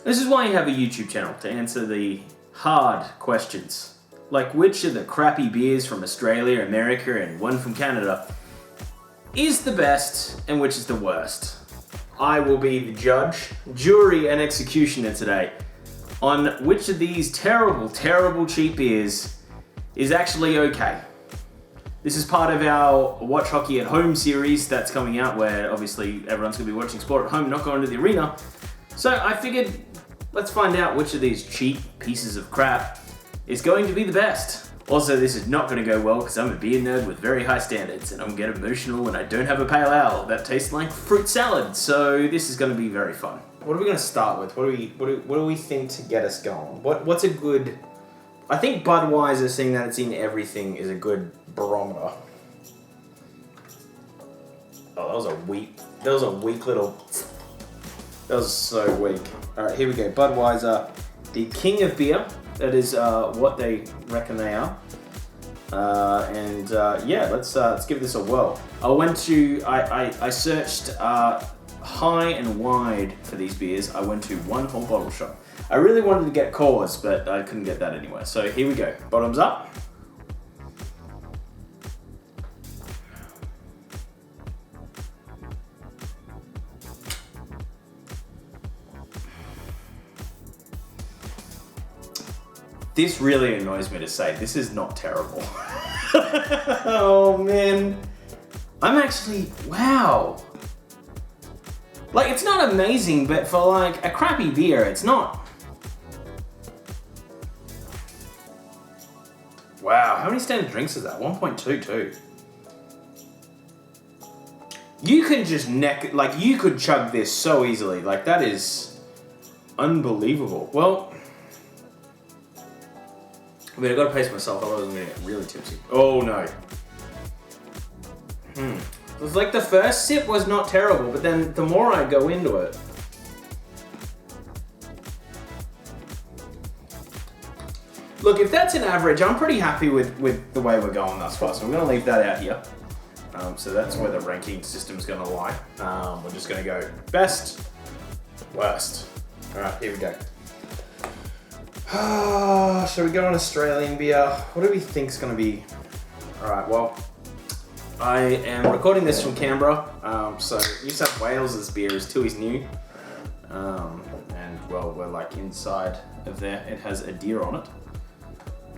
This is why you have a YouTube channel, to answer the hard questions. Like which of the crappy beers from Australia, America, and one from Canada is the best and which is the worst. I will be the judge, jury, and executioner today on which of these terrible, terrible cheap beers is actually okay. This is part of our Watch Hockey at Home series that's coming out, where obviously everyone's going to be watching sport at home, not going to the arena. So I figured, let's find out which of these cheap pieces of crap is going to be the best. Also, this is not going to go well because I'm a beer nerd with very high standards, and I'm going to get emotional when I don't have a pale ale that tastes like fruit salad. So this is going to be very fun. What are we going to start with? What do we think to get us going? What's a good? I think Budweiser, seeing that it's in everything, is a good barometer. Oh, that was a weak little. That was so weak. All right, here we go. Budweiser, the king of beer. That is what they reckon they are. Yeah, let's give this a whirl. I searched high and wide for these beers. I went to one whole bottle shop. I really wanted to get Coors, but I couldn't get that anywhere. So here we go. Bottoms up. This really annoys me to say. This is not terrible. Oh man. I'm actually, wow. Like, it's not amazing, but for like a crappy beer, it's not. Wow, how many standard drinks is that? 1.22. You can just you could chug this so easily. Like, that is unbelievable. Well, I mean, I gotta pace myself, otherwise I'm gonna get really tipsy. Oh no. It was like the first sip was not terrible, but then the more I go into it. Look, if that's an average, I'm pretty happy with the way we're going thus far, so I'm gonna leave that out here. So that's where the ranking system's gonna lie. We're just gonna go best, worst. All right, here we go. Shall we go on Australian beer? What do we think is going to be? Alright, well, I am recording this from Canberra, so New South Wales' beer is Tooheys New, and well, we're like inside of there. It has a deer on it,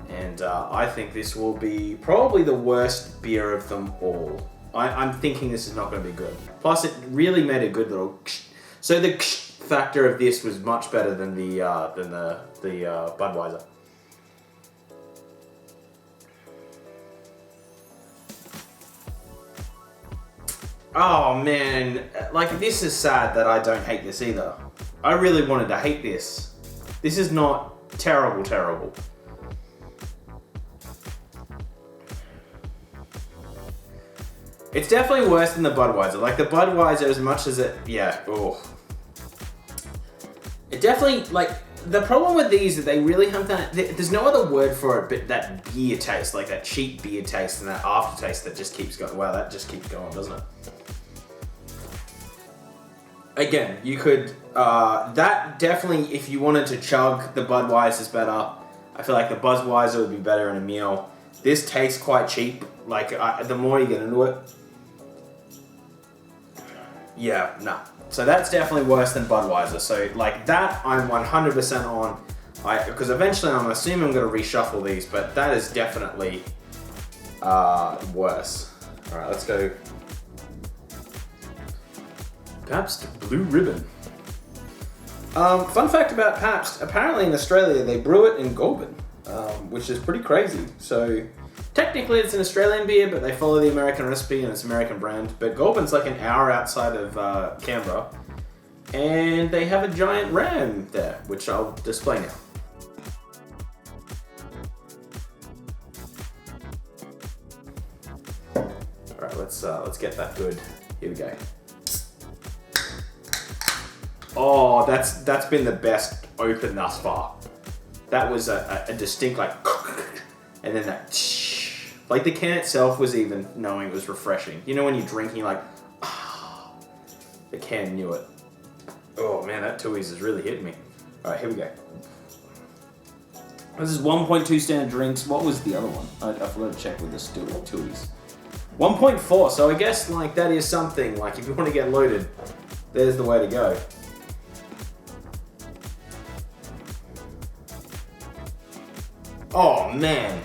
and I think this will be probably the worst beer of them all. I'm thinking this is not going to be good. Plus, it really made a good little. So the factor of this was much better than the Budweiser. Oh man, like this is sad that I don't hate this either. I really wanted to hate this. This is not terrible. It's definitely worse than the Budweiser. Like the Budweiser, as much as it, yeah, oh. It definitely, like, the problem with these is they really have that, there's no other word for it but that beer taste, like that cheap beer taste and that aftertaste that just keeps going. Wow, that just keeps going, doesn't it? Again, you could, that definitely, if you wanted to chug, the Budweiser's better. I feel like the Budweiser would be better in a meal. This tastes quite cheap, like, the more you get into it. Yeah, no. So that's definitely worse than Budweiser. So like that, I'm 100% on. Because eventually I'm assuming I'm going to reshuffle these, but that is definitely worse. All right, let's go. Pabst Blue Ribbon. Fun fact about Pabst, apparently in Australia they brew it in Goulburn, which is pretty crazy. So technically it's an Australian beer, but they follow the American recipe and it's American brand. But Goulburn's like an hour outside of Canberra, and they have a giant ram there, which I'll display now. All right, let's get that good. Here we go. Oh, that's been the best open thus far. That was a distinct like, and then that, like the can itself was even knowing it was refreshing. You know when you're drinking like, the can knew it. Oh man, that Tooheys is really hitting me. Alright, here we go. This is 1.2 standard drinks. What was the other one? I forgot to check with the Tooheys. 1.4, so I guess like that is something. Like if you want to get loaded, there's the way to go. Oh man.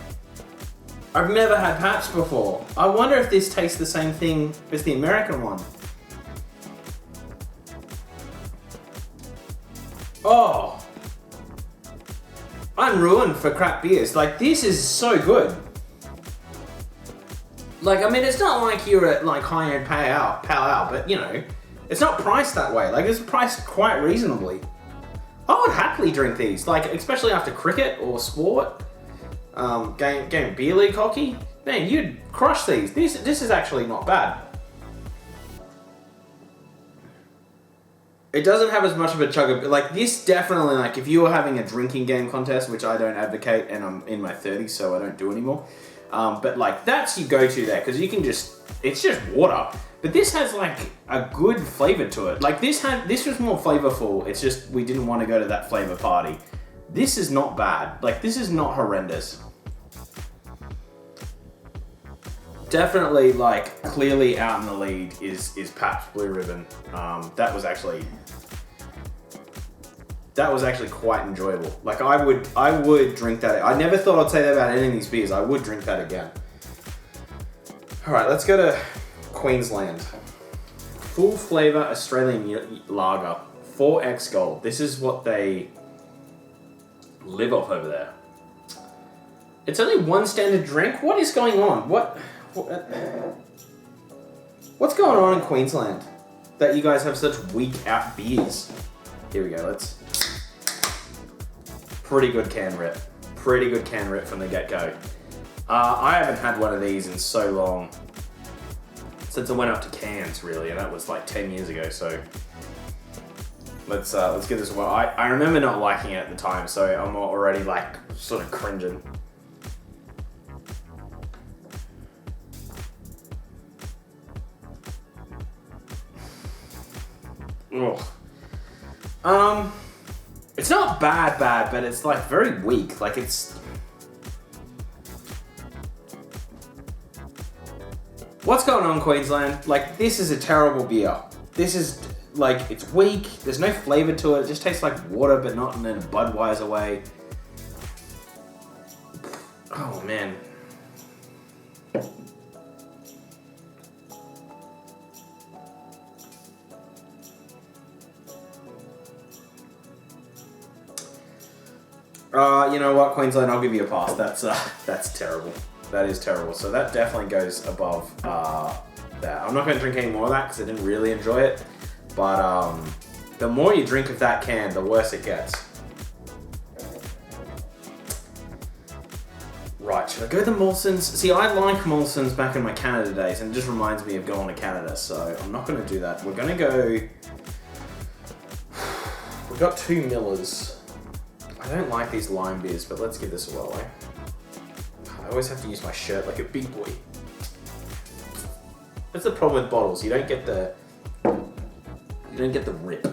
I've never had Pabst before. I wonder if this tastes the same thing as the American one. Oh. I'm ruined for crap beers. Like, this is so good. Like, I mean, it's not like you're at, like, high-end pale ale, but, you know, it's not priced that way. Like, it's priced quite reasonably. I would happily drink these, like, especially after cricket or sport. Game beer league hockey. Man, you'd crush these. This is actually not bad. It doesn't have as much of a chug of, like, this definitely, like, if you were having a drinking game contest, which I don't advocate, and I'm in my 30s, so I don't do anymore. But, like, that's your go-to there, because you can just, it's just water. But this has, like, a good flavor to it. Like, this was more flavorful. It's just, we didn't want to go to that flavor party. This is not bad. Like, this is not horrendous. Definitely, like, clearly out in the lead is Pabst Blue Ribbon. That was actually quite enjoyable. Like, I would drink that. I never thought I'd say that about any of these beers. I would drink that again. All right, let's go to Queensland. Full flavor Australian lager, 4X Gold. This is what they live off over there. It's only one standard drink. What is going on? What's going on in Queensland that you guys have such weak out beers? Here we go. Let's. Pretty good can rip. Pretty good can rip from the get-go. I haven't had one of these in so long. Since I went up to cans, really, and that was like 10 years ago, so let's give this a whirl. I remember not liking it at the time, so I'm already like sort of cringing. Ugh. It's not bad, but it's like very weak. Like it's. What's going on, Queensland? Like, this is a terrible beer. This is, like, it's weak. There's no flavor to it. It just tastes like water, but not in a Budweiser way. Oh, man. You know what, Queensland? I'll give you a pass. That's terrible. That is terrible. So that definitely goes above that. I'm not going to drink any more of that because I didn't really enjoy it. But the more you drink of that can, the worse it gets. Right, should I go the Molsons? See, I like Molsons back in my Canada days, and it just reminds me of going to Canada, so I'm not going to do that. We're going to go... We've got 2 Millers. I don't like these lime beers, but let's give this a whirl, eh? I always have to use my shirt like a big boy. That's the problem with bottles. You don't get the rip.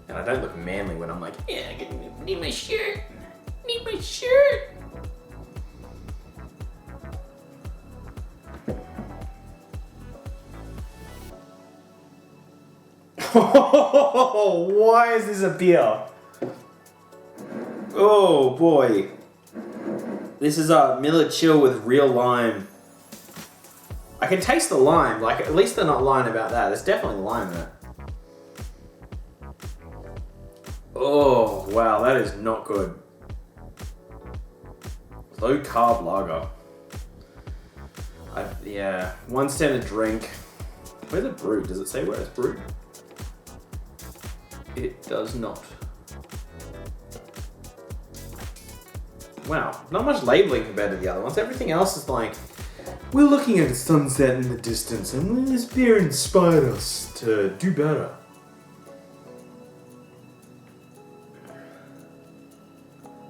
And I don't look manly when I'm like, yeah, I need my shirt. Need my shirt. Why is this a beer? Oh boy. This is a Miller Chill with real lime. I can taste the lime, like at least they're not lying about that. There's definitely lime in it. Oh, wow, that is not good. Low carb lager. Yeah, 1 standard drink. Where's it brewed? Does it say where it's brewed? It does not. Wow, not much labeling compared to the other ones. Everything else is like, we're looking at a sunset in the distance and this beer inspired us to do better.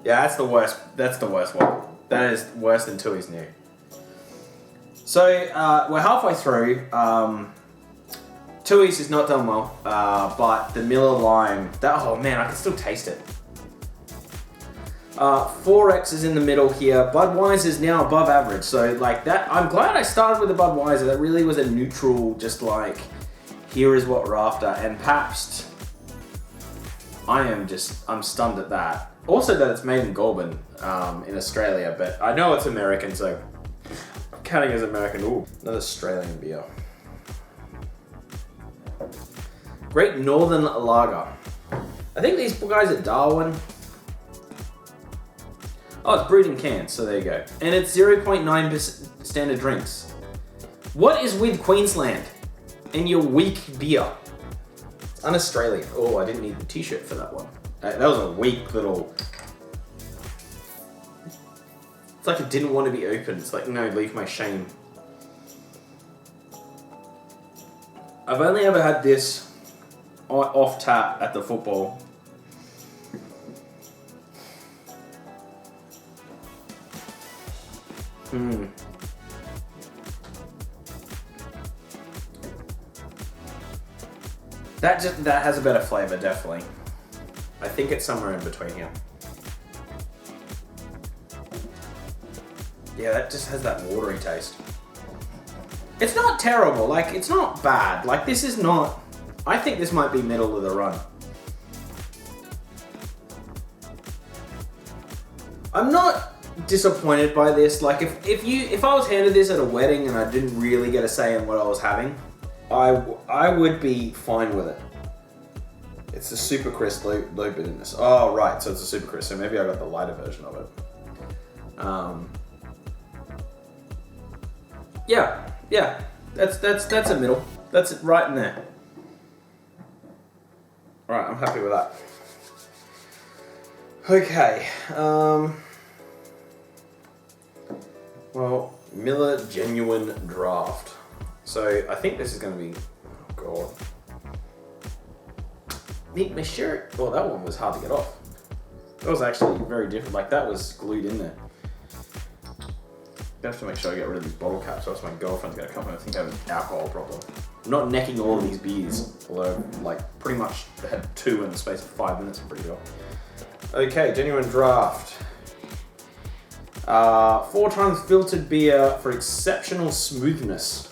Yeah, that's the worst. That's the worst one. That is worse than Tooheys New. So, we're halfway through. Tooheys is not done well, but the Miller Lime, oh man, I can still taste it. 4X is in the middle here. Budweiser is now above average. So like that, I'm glad I started with the Budweiser. That really was a neutral, just like, here is what we're after. And Pabst, I'm stunned at that. Also that it's made in Goulburn, in Australia, but I know it's American, so I'm counting as American. Ooh, another Australian beer. Great Northern Lager. I think these guys are Darwin. Oh, it's brewed in cans, so there you go. And it's 0.9% standard drinks. What is with Queensland and your weak beer? It's un-Australian. Oh, I didn't need the t-shirt for that one. That was a weak little... It's like it didn't want to be open. It's like, no, leave my shame. I've only ever had this off tap at the football. That has a better flavor, definitely. I think it's somewhere in between here. Yeah, that just has that watery taste. It's not terrible, like, it's not bad. Like, this is not... I think this might be middle of the run. I'm not disappointed by this. Like, if I was handed this at a wedding and I didn't really get a say in what I was having, I would be fine with it. It's a super crisp, low bitterness. Oh, right, so it's a super crisp, so maybe I got the lighter version of it. Yeah, that's a middle. That's it right in there. Alright, I'm happy with that. Okay, well, Miller Genuine Draft. So I think this is going to be, oh god. Meet my shirt. Well, that one was hard to get off. That was actually very different. Like, that was glued in there. I have to make sure I get rid of these bottle caps, or else my girlfriend's going to come home and think I have an alcohol problem. I'm not necking all of these beers, although, like, pretty much had 2 in the space of 5 minutes, I'm pretty sure. Okay, Genuine Draft. 4 times filtered beer for exceptional smoothness.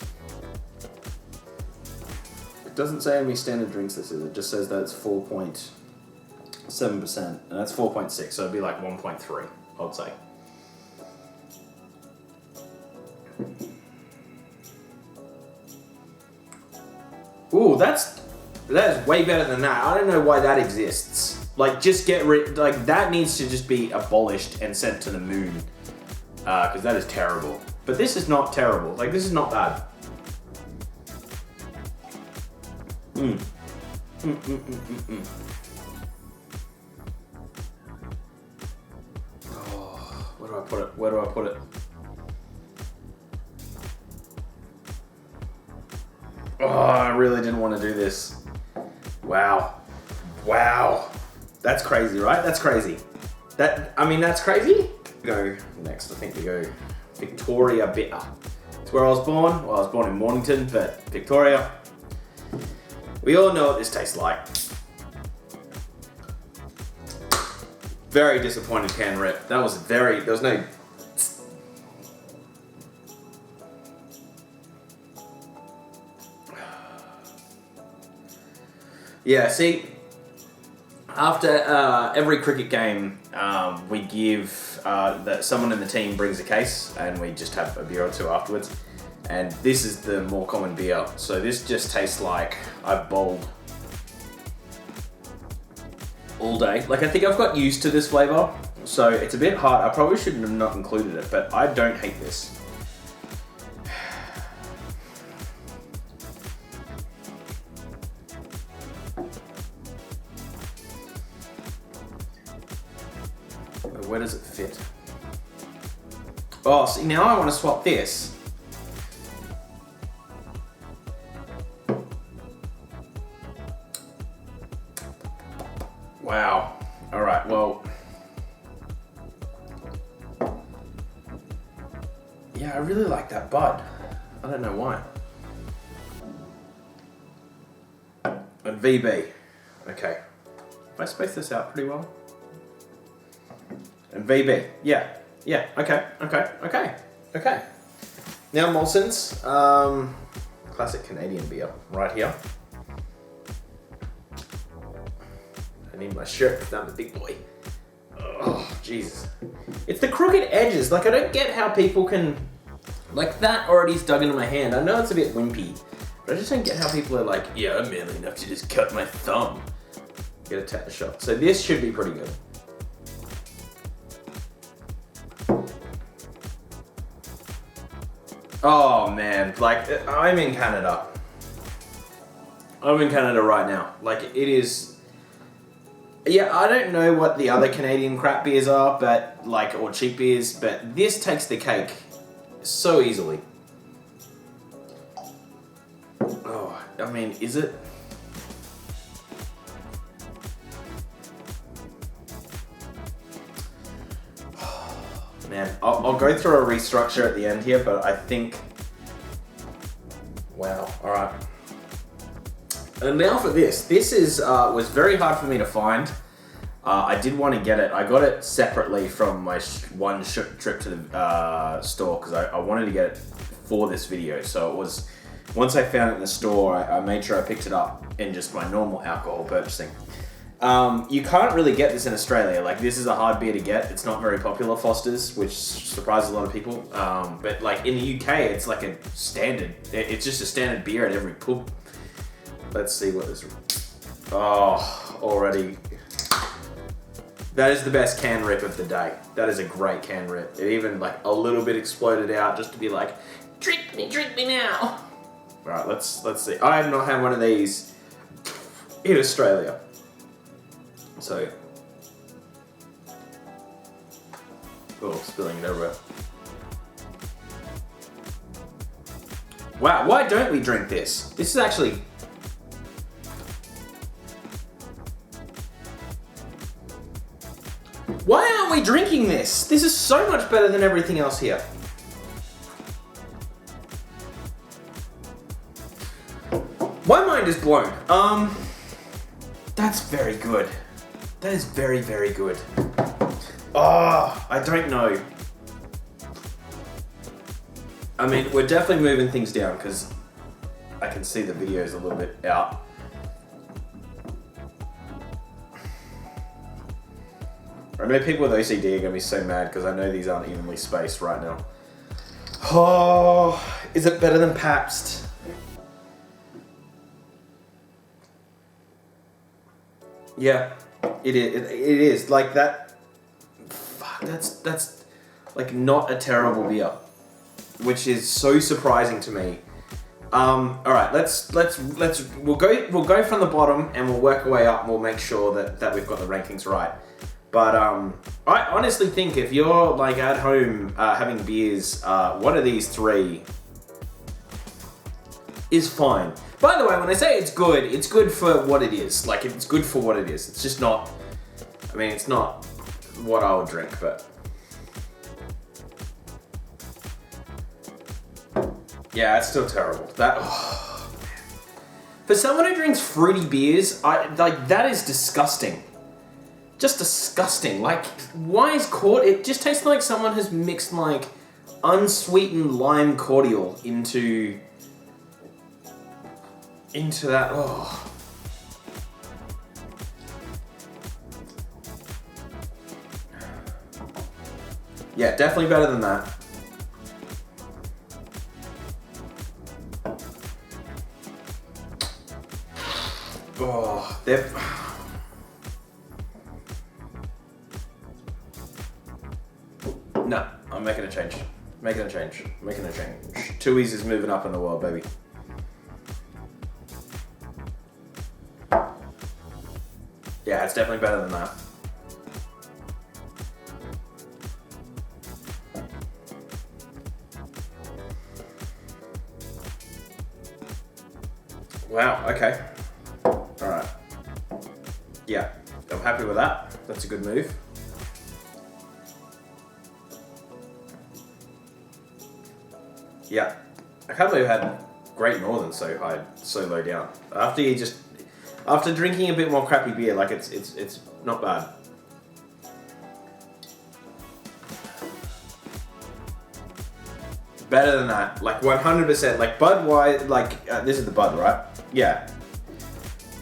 It doesn't say how many standard drinks this is, it just says that it's 4.7%, and that's 4.6, so it'd be like 1.3, I would say. Ooh, that is way better than that. I don't know why that exists. Like, just get rid, like, that needs to just be abolished and sent to the moon. Because that is terrible. But this is not terrible. Like, this is not bad. Oh, where do I put it? Where do I put it? Oh, I really didn't want to do this. Wow. Wow. That's crazy, right? That's crazy. That's crazy. Go next, I think we go Victoria Bitter. It's where I was born. Well, I was born in Mornington, but Victoria. We all know what this tastes like. Very disappointed can rip. There was no... Yeah, see, after every cricket game, we give that someone in the team brings a case, and we just have a beer or two afterwards. And this is the more common beer, so this just tastes like I've bowled all day. Like, I think I've got used to this flavor, so it's a bit hard. I probably shouldn't have not included it, but I don't hate this. Where does it fit? Oh, see, now I want to swap this. Wow. All right, well. Yeah, I really like that Bud. I don't know why. And VB. Okay. Have I spaced this out pretty well? And VB. Yeah. Okay. Now Molson's classic Canadian beer right here. I need my shirt because I'm the big boy. Oh, Jesus. It's the crooked edges. Like, I don't get how people can... Like, that already's dug into my hand. I know it's a bit wimpy, but I just don't get how people are like, yeah, I'm manly enough to just cut my thumb. Get a tetanus shot. So this should be pretty good. Oh, man. Like, I'm in Canada. I'm in Canada right now. Like, it is... Yeah, I don't know what the other Canadian crap beers are, but like, or cheap beers, but this takes the cake so easily. Oh, I mean, is it? Man, I'll go through a restructure at the end here, but I think... Wow, alright. And now for this. This is was very hard for me to find. I did want to get it. I got it separately from my one trip to the store because I wanted to get it for this video. So it was, once I found it in the store, I made sure I picked it up in just my normal alcohol purchasing. You can't really get this in Australia. Like, this is a hard beer to get. It's not very popular, Foster's, which surprises a lot of people. But like in the UK, it's like a standard. It's just a standard beer at every pub. Let's see what this... Oh, already. That is the best can rip of the day. That is a great can rip. It even like a little bit exploded out just to be like, drink me now. All right, let's see. I have not had one of these in Australia. So, oh, spilling it everywhere. Wow, why don't we drink this? This is actually... Why aren't we drinking this? This is so much better than everything else here. My mind is blown. That's very good. That is very, very good. Oh, I don't know. I mean, we're definitely moving things down because I can see the video's a little bit out. I know people with OCD are going to be so mad because I know these aren't evenly spaced right now. Oh, is it better than Pabst? Yeah, it is. It is. Like that. Fuck, that's like not a terrible beer, which is so surprising to me. All right, we'll go from the bottom and we'll work our way up and we'll make sure that we've got the rankings right. But I honestly think if you're like at home having beers, one of these three is fine. By the way, when I say it's good for what it is. Like, it's good for what it is. It's just not, I mean, it's not what I would drink, but. Yeah, it's still terrible. Oh, man. For someone who drinks fruity beers, that is disgusting. Just disgusting. Like, why is it just tastes like someone has mixed like unsweetened lime cordial into that. Oh. Yeah, definitely better than that. Oh, they're... No, I'm making a change. Making a change. Tooheys is moving up in the world, baby. Yeah, it's definitely better than that. Wow, okay. Alright. Yeah, I'm happy with that. That's a good move. Yeah, I can't believe I had Great Northern so low down. After drinking a bit more crappy beer, like it's not bad. Better than that. Like 100%. Like Budweiser, like this is the Bud, right? Yeah.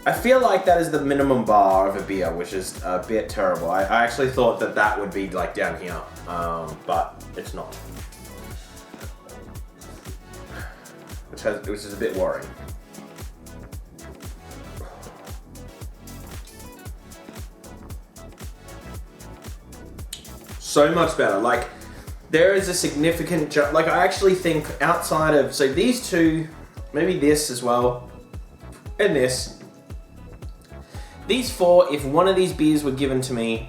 I feel like that is the minimum bar of a beer, which is a bit terrible. I actually thought that would be like down here, but it's not. Which is a bit worrying. So much better. Like, there is a significant jump. Like, I actually think outside of, so these two, maybe this as well, and this. These four, if one of these beers were given to me,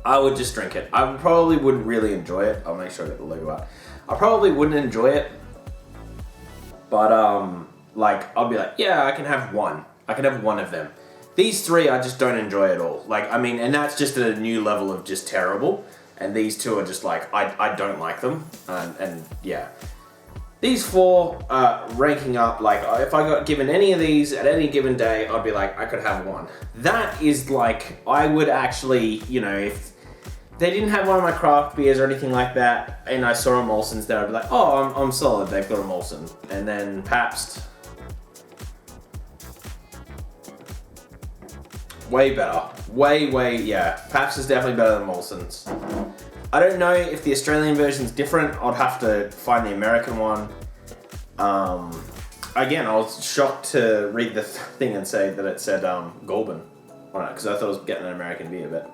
I would just drink it. I probably wouldn't really enjoy it. I'll make sure I get the logo out. I probably wouldn't enjoy it, but like, I'll be like, yeah, I can have one. I can have one of them. These three, I just don't enjoy at all. Like, I mean, and that's just at a new level of just terrible. And these two are just like, I don't like them. And yeah. These four ranking up, like, if I got given any of these at any given day, I'd be like, I could have one. That is like, I would actually, you know, if they didn't have one of my craft beers or anything like that, and I saw a Molson's there, I'd be like, oh, I'm solid, they've got a Molson. And then Pabst. Way better. Way, yeah. Pabst is definitely better than Molson's. I don't know if the Australian version's different. I'd have to find the American one. Again, I was shocked to read the thing and say that it said Goulburn on it, because I thought I was getting an American beer, but...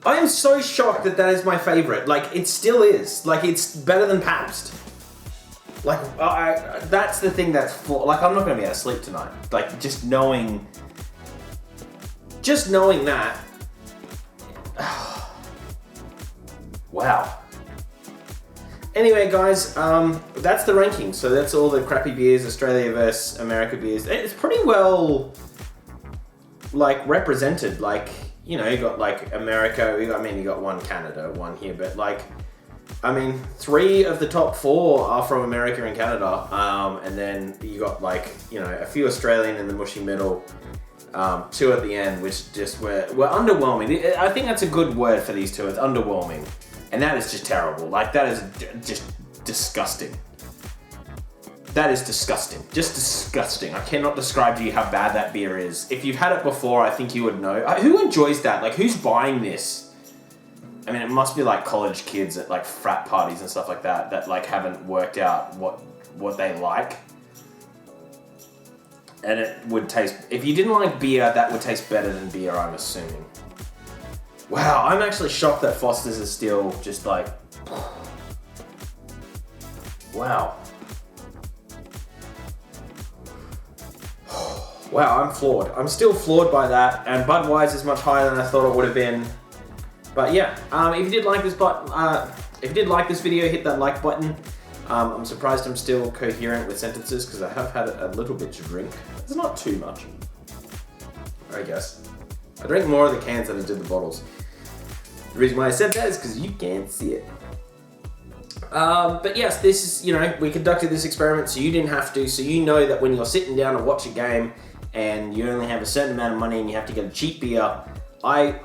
I am so shocked that is my favorite. Like, it still is. Like, it's better than Pabst. Like, that's the thing that's... Like, I'm not going to be able to sleep tonight. Like, just knowing that. Wow. Anyway, guys, that's the ranking. So that's all the crappy beers, Australia versus America beers. It's pretty well, like, represented. Like, you know, you got, like, America. You got one Canada, one here. But, like, I mean, 3 of the top 4 are from America and Canada. And then you got, like, you know, a few Australian in the mushy middle. 2 at the end, which just were underwhelming. I think that's a good word for these two. It's underwhelming. And that is just terrible. Like, that is just disgusting. That is disgusting. Just disgusting. I cannot describe to you how bad that beer is. If you've had it before, I think you would know. Who enjoys that? Like, who's buying this? I mean, it must be like college kids at like frat parties and stuff like that like haven't worked out what they like. And it would taste... If you didn't like beer, that would taste better than beer, I'm assuming. Wow, I'm actually shocked that Foster's is still just like... Wow. Wow, I'm floored. I'm still floored by that, and Budweiser is much higher than I thought it would have been. But yeah, if you did like this video, hit that like button. I'm surprised I'm still coherent with sentences because I have had a little bit to drink. It's not too much, I guess. I drank more of the cans than I did the bottles. The reason why I said that is because you can't see it. But yes, this is, you know, we conducted this experiment so you didn't have to, so you know that when you're sitting down to watch a game and you only have a certain amount of money and you have to get a cheap beer, I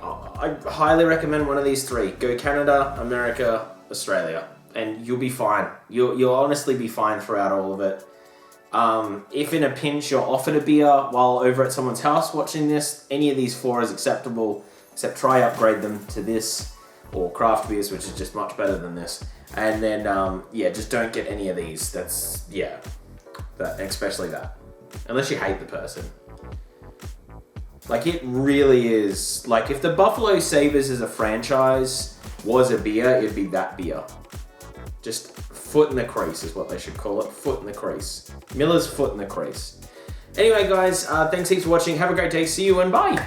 highly recommend one of these 3. Go Canada, America, Australia, and you'll be fine. You'll honestly be fine throughout all of it. If in a pinch you're offered a beer while over at someone's house watching this, any of these 4 is acceptable, except try upgrade them to this or craft beers, which is just much better than this. And then, yeah, just don't get any of these. That's, yeah, especially that. Unless you hate the person. Like, it really is, like, if the Buffalo Sabres as a franchise was a beer, it'd be that beer. Just foot in the crease is what they should call it. Foot in the crease. Miller's foot in the crease. Anyway, guys, thanks heaps for watching. Have a great day. See you and bye.